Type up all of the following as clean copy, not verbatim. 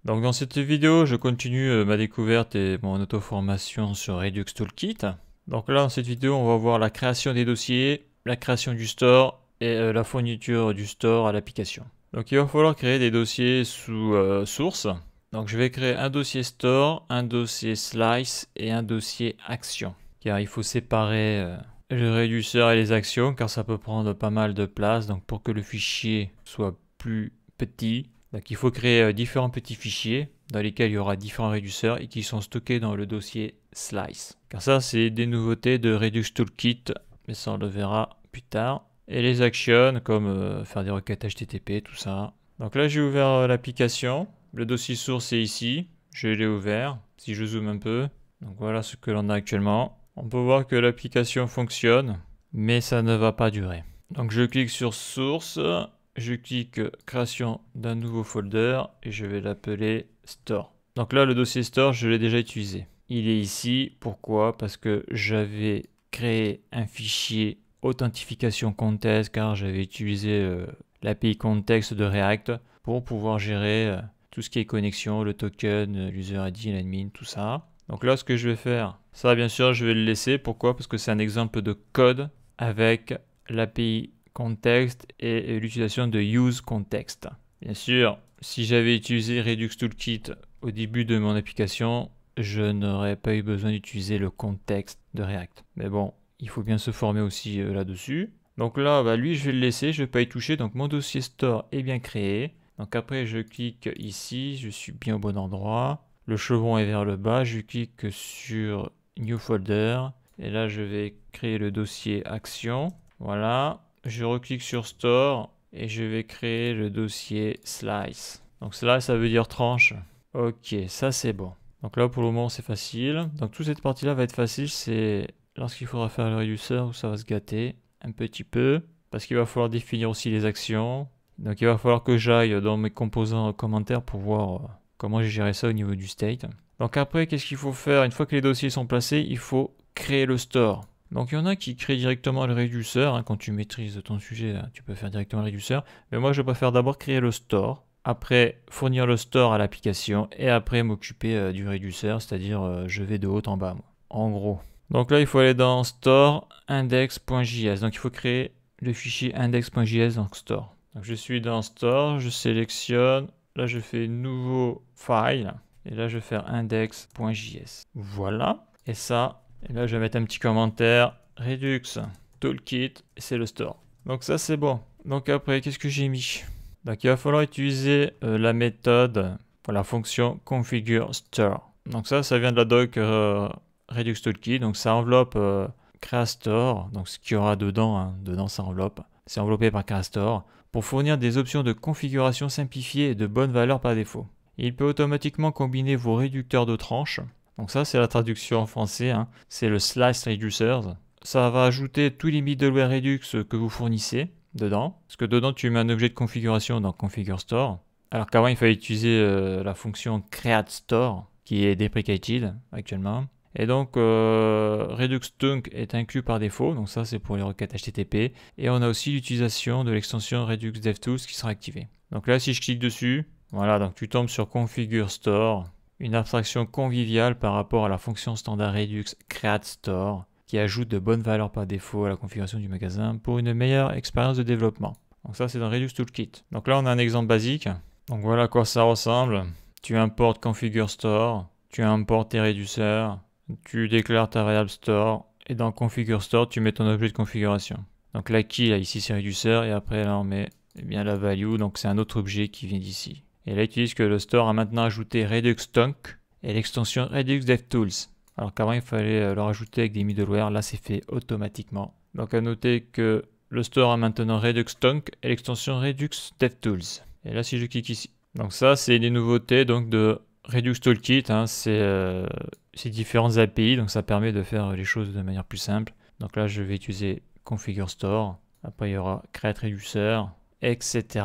Donc dans cette vidéo, je continue ma découverte et mon auto-formation sur Redux Toolkit. Donc là, dans cette vidéo, on va voir la création des dossiers, la création du store et la fourniture du store à l'application. Donc il va falloir créer des dossiers sous source. Donc je vais créer un dossier store, un dossier slice et un dossier action. Car il faut séparer le réducteur et les actions car ça peut prendre pas mal de place. Donc pour que le fichier soit plus petit, donc il faut créer différents petits fichiers dans lesquels il y aura différents réducteurs et qui sont stockés dans le dossier slice. Car ça, c'est des nouveautés de Redux Toolkit, mais ça on le verra plus tard. Et les actions comme faire des requêtes HTTP, tout ça. Donc là, j'ai ouvert l'application. Le dossier source est ici. Je l'ai ouvert. Si je zoome un peu. Donc voilà ce que l'on a actuellement. On peut voir que l'application fonctionne, mais ça ne va pas durer. Donc je clique sur source. Je clique création d'un nouveau folder et je vais l'appeler store. Donc là, le dossier store, je l'ai déjà utilisé. Il est ici. Pourquoi? Parce que j'avais créé un fichier authentification contest car j'avais utilisé l'API contexte de React pour pouvoir gérer tout ce qui est connexion, le token, l'user ID, l'admin, tout ça. Donc là, ce que je vais faire, ça bien sûr, je vais le laisser. Pourquoi? Parce que c'est un exemple de code avec l'API context et l'utilisation de useContext. Bien sûr, si j'avais utilisé Redux Toolkit au début de mon application, je n'aurais pas eu besoin d'utiliser le contexte de React. Mais bon, il faut bien se former aussi là-dessus. Donc là, lui, je vais le laisser, je ne vais pas y toucher. Donc mon dossier store est bien créé. Donc après, je clique ici, je suis bien au bon endroit. Le chevron est vers le bas, je clique sur New Folder. Et là, je vais créer le dossier Action. Voilà. Je reclique sur Store et je vais créer le dossier Slice. Donc Slice, ça veut dire tranche. Ok, ça c'est bon. Donc là, pour le moment, c'est facile. Donc toute cette partie-là va être facile, c'est lorsqu'il faudra faire le réducteur où ça va se gâter un petit peu. Parce qu'il va falloir définir aussi les actions. Donc il va falloir que j'aille dans mes composants commentaires pour voir comment j'ai géré ça au niveau du state. Donc après, qu'est-ce qu'il faut faire? Une fois que les dossiers sont placés, il faut créer le store. Donc il y en a qui créent directement le réducteur. Quand tu maîtrises ton sujet, tu peux faire directement le réducteur. Mais moi, je préfère d'abord créer le store. Après, fournir le store à l'application. Et après, m'occuper du réducteur. C'est-à-dire, je vais de haut en bas, moi. En gros. Donc là, il faut aller dans store index.js. Donc il faut créer le fichier index.js dans store. Donc je suis dans store, je sélectionne. Là, je fais nouveau file. Et là, je vais faire index.js. Voilà. Et ça... Et là, je vais mettre un petit commentaire. Redux, Toolkit, et c'est le store. Donc ça, c'est bon. Donc après, qu'est-ce que j'ai mis? Donc il va falloir utiliser la méthode pour la fonction configure store. Donc ça vient de la doc Redux Toolkit. Donc ça enveloppe creastore. Donc ce qu'il y aura dedans, dedans ça enveloppe. C'est enveloppé par creastore pour fournir des options de configuration simplifiées et de bonne valeur par défaut. Il peut automatiquement combiner vos réducteurs de tranches. Donc ça, c'est la traduction en français, c'est le Slice Reducers. Ça va ajouter tous les middleware Redux que vous fournissez dedans. Parce que dedans, tu mets un objet de configuration dans Configure Store. Alors qu'avant, il fallait utiliser la fonction Create Store, qui est deprecated actuellement. Et donc, Redux Tunk est inclus par défaut. Donc ça, c'est pour les requêtes HTTP. Et on a aussi l'utilisation de l'extension Redux DevTools qui sera activée. Donc là, si je clique dessus, voilà, donc tu tombes sur Configure Store. Une abstraction conviviale par rapport à la fonction standard Redux Create Store qui ajoute de bonnes valeurs par défaut à la configuration du magasin pour une meilleure expérience de développement. Donc ça, c'est dans Redux Toolkit. Donc là, on a un exemple basique. Donc voilà à quoi ça ressemble. Tu importes Configure Store, tu importes tes réducteurs, tu déclares ta variable store et dans Configure Store, tu mets ton objet de configuration. Donc la key, là, ici, c'est réducteur et après, là, on met bien la value. Donc c'est un autre objet qui vient d'ici. Et là, il utilise que le store a maintenant ajouté Redux Tunk et l'extension Redux DevTools. Alors qu'avant, il fallait le rajouter avec des middleware. Là, c'est fait automatiquement. Donc, à noter que le store a maintenant Redux Tunk et l'extension Redux DevTools. Et là, si je clique ici. Donc ça, c'est les nouveautés donc, de Redux Toolkit. C'est différentes API. Donc, ça permet de faire les choses de manière plus simple. Donc là, je vais utiliser Configure Store. Après, il y aura Create Reducer, etc.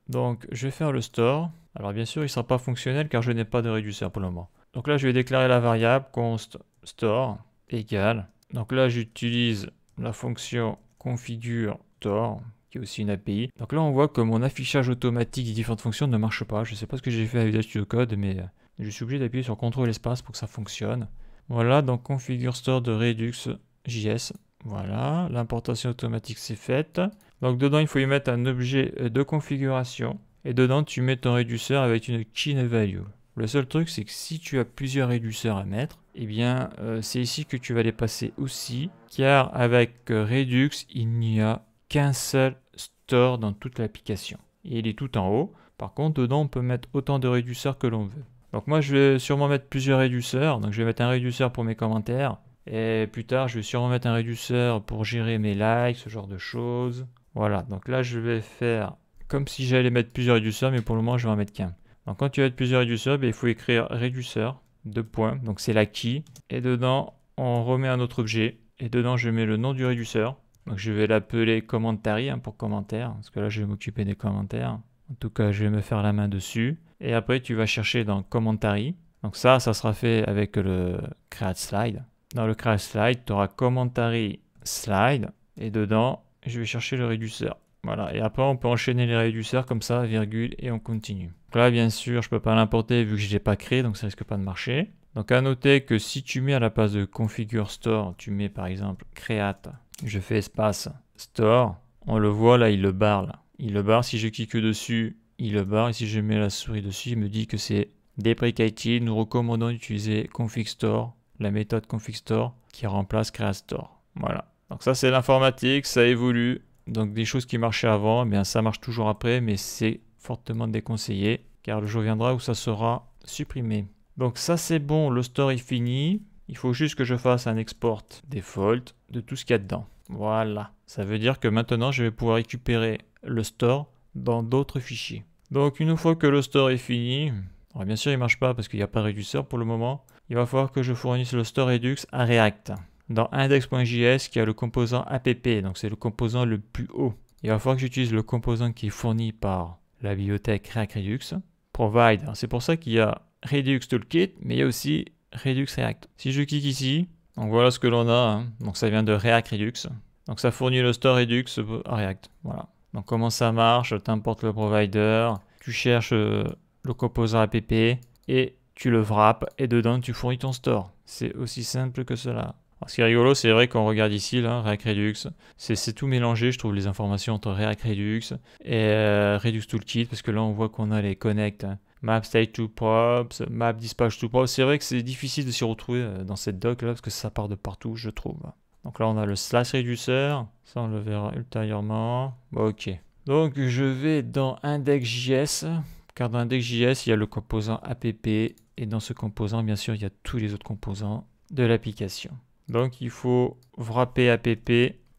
Donc, je vais faire le store. Alors, bien sûr, il ne sera pas fonctionnel car je n'ai pas de réducteur pour le moment. Donc là, je vais déclarer la variable const store égale. Donc là, j'utilise la fonction configure store qui est aussi une API. Donc là, on voit que mon affichage automatique des différentes fonctions ne marche pas. Je ne sais pas ce que j'ai fait avec Visual Studio Code, mais je suis obligé d'appuyer sur CTRL espace pour que ça fonctionne. Voilà, donc configure store de Redux.js. Voilà, l'importation automatique c'est faite. Donc dedans, il faut y mettre un objet de configuration. Et dedans, tu mets ton réduceur avec une key value. Le seul truc, c'est que si tu as plusieurs réduceurs à mettre, eh bien, c'est ici que tu vas les passer aussi. Car avec Redux, il n'y a qu'un seul store dans toute l'application. Et il est tout en haut. Par contre, dedans, on peut mettre autant de réduceurs que l'on veut. Donc moi, je vais sûrement mettre plusieurs réduceurs. Donc je vais mettre un réduceur pour mes commentaires. Et plus tard, je vais sûrement mettre un réduceur pour gérer mes likes, ce genre de choses. Voilà, donc là, je vais faire comme si j'allais mettre plusieurs réduceurs, mais pour le moment, je vais en mettre qu'un. Donc quand tu vas mettre plusieurs réduceurs, il faut écrire réduceur, 2 points. Donc c'est la key. Et dedans, on remet un autre objet. Et dedans, je mets le nom du réduceur. Donc je vais l'appeler commentary pour commentaire. Parce que là, je vais m'occuper des commentaires. En tout cas, je vais me faire la main dessus. Et après, tu vas chercher dans commentary. Donc ça sera fait avec le create slide. Dans le create slide, tu auras commentary slide. Et dedans, je vais chercher le réduceur. Voilà, et après on peut enchaîner les réduceurs comme ça, virgule, et on continue. Donc là, bien sûr, je ne peux pas l'importer vu que je ne l'ai pas créé, donc ça risque pas de marcher. Donc à noter que si tu mets à la place de configure store, tu mets par exemple create, je fais espace store, on le voit là, il le barre là. Il le barre, si je clique dessus, il le barre, et si je mets la souris dessus, il me dit que c'est deprecated, nous recommandons d'utiliser config store, la méthode config store qui remplace create store. Voilà. Donc ça c'est l'informatique, ça évolue. Donc des choses qui marchaient avant, eh bien ça marche toujours après, mais c'est fortement déconseillé, car le jour viendra où ça sera supprimé. Donc ça c'est bon, le store est fini. Il faut juste que je fasse un export default de tout ce qu'il y a dedans. Voilà. Ça veut dire que maintenant je vais pouvoir récupérer le store dans d'autres fichiers. Donc une fois que le store est fini, alors bien sûr il ne marche pas parce qu'il n'y a pas de réducteur pour le moment, il va falloir que je fournisse le store Redux à React. Dans index.js qui a le composant app, donc c'est le composant le plus haut. Il va falloir que j'utilise le composant qui est fourni par la bibliothèque React Redux, provide. C'est pour ça qu'il y a Redux Toolkit, mais il y a aussi Redux React. Si je clique ici, donc voilà ce que l'on a, donc ça vient de React Redux. Donc ça fournit le store Redux à React. Voilà. Donc comment ça marche? Tu importes le provider, tu cherches le composant app et tu le wraps et dedans tu fournis ton store. C'est aussi simple que cela. Alors, ce qui est rigolo, c'est vrai qu'on regarde ici, là, React Redux, c'est tout mélangé, je trouve, les informations entre React Redux et Redux Toolkit, parce que là, on voit qu'on a les connects, map state to props, map dispatch to props. C'est vrai que c'est difficile de s'y retrouver dans cette doc là, parce que ça part de partout, je trouve. Donc là, on a le slash reducer, ça on le verra ultérieurement. Bon, ok. Donc je vais dans index.js, car dans index.js, il y a le composant app, et dans ce composant, bien sûr, il y a tous les autres composants de l'application. Donc il faut wrapper app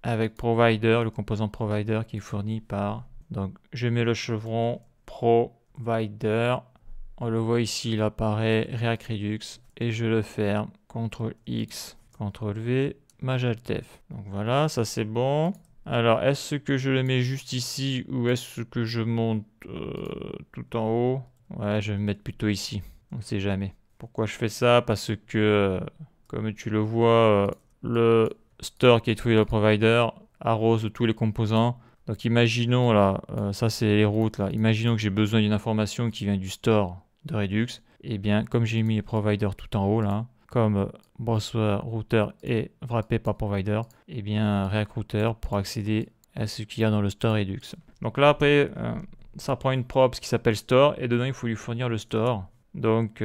avec provider, le composant provider qui est fourni par. Donc je mets le chevron provider. On le voit ici, il apparaît React Redux et je le ferme. CTRL X, CTRL V, Maj Alt F. Donc voilà, ça c'est bon. Alors est-ce que je le mets juste ici ou est-ce que je monte tout en haut? Ouais, je vais me mettre plutôt ici. On ne sait jamais. Pourquoi je fais ça? Parce que comme tu le vois, le store qui est trouvé le provider arrose tous les composants. Donc imaginons là, ça c'est les routes là. Imaginons que j'ai besoin d'une information qui vient du store de Redux. Et bien comme j'ai mis les providers tout en haut là, comme browser router est wrappé par provider, et bien React Router pour accéder à ce qu'il y a dans le store Redux. Donc là après, ça prend une props qui s'appelle store et dedans il faut lui fournir le store. Donc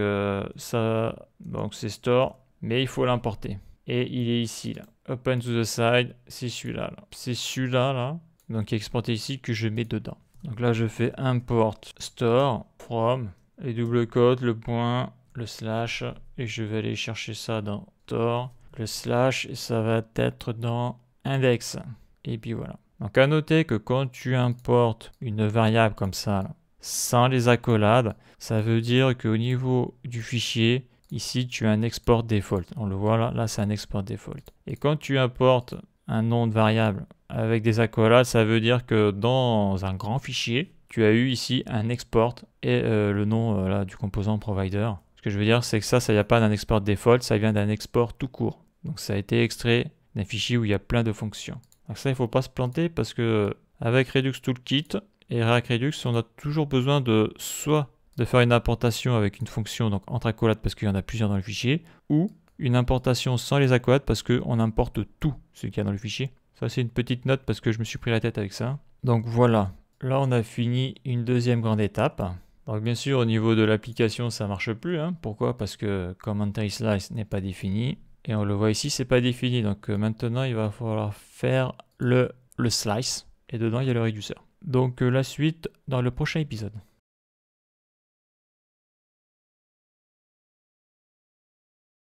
donc c'est store. Mais il faut l'importer. Et il est ici, là. Open to the side, c'est celui-là. C'est celui-là, là. Donc, qui est exporté ici, que je mets dedans. Donc là, je fais import store from, les double quotes, le point, le slash, et je vais aller chercher ça dans store, le slash, et ça va être dans index. Et puis voilà. Donc, à noter que quand tu importes une variable comme ça, là, sans les accolades, ça veut dire qu'au niveau du fichier, ici, tu as un export default. On le voit là, là c'est un export default. Et quand tu importes un nom de variable avec des accolades, ça veut dire que dans un grand fichier, tu as eu ici un export et le nom là, du composant provider. Ce que je veux dire, c'est que ça vient pas d'un export default, ça vient d'un export tout court. Donc ça a été extrait d'un fichier où il y a plein de fonctions. Donc ça, il ne faut pas se planter parce que Avec Redux Toolkit et React Redux, on a toujours besoin de soit de faire une importation avec une fonction, donc entre accolades parce qu'il y en a plusieurs dans le fichier, ou une importation sans les accolades parce qu'on importe tout ce qu'il y a dans le fichier. Ça, c'est une petite note parce que je me suis pris la tête avec ça. Donc voilà, là on a fini une deuxième grande étape. Donc bien sûr, au niveau de l'application, ça ne marche plus. Pourquoi? Parce que commentary slice n'est pas défini. Et on le voit ici, c'est pas défini. Donc maintenant, il va falloir faire le slice. Et dedans, il y a le réducteur. Donc la suite dans le prochain épisode.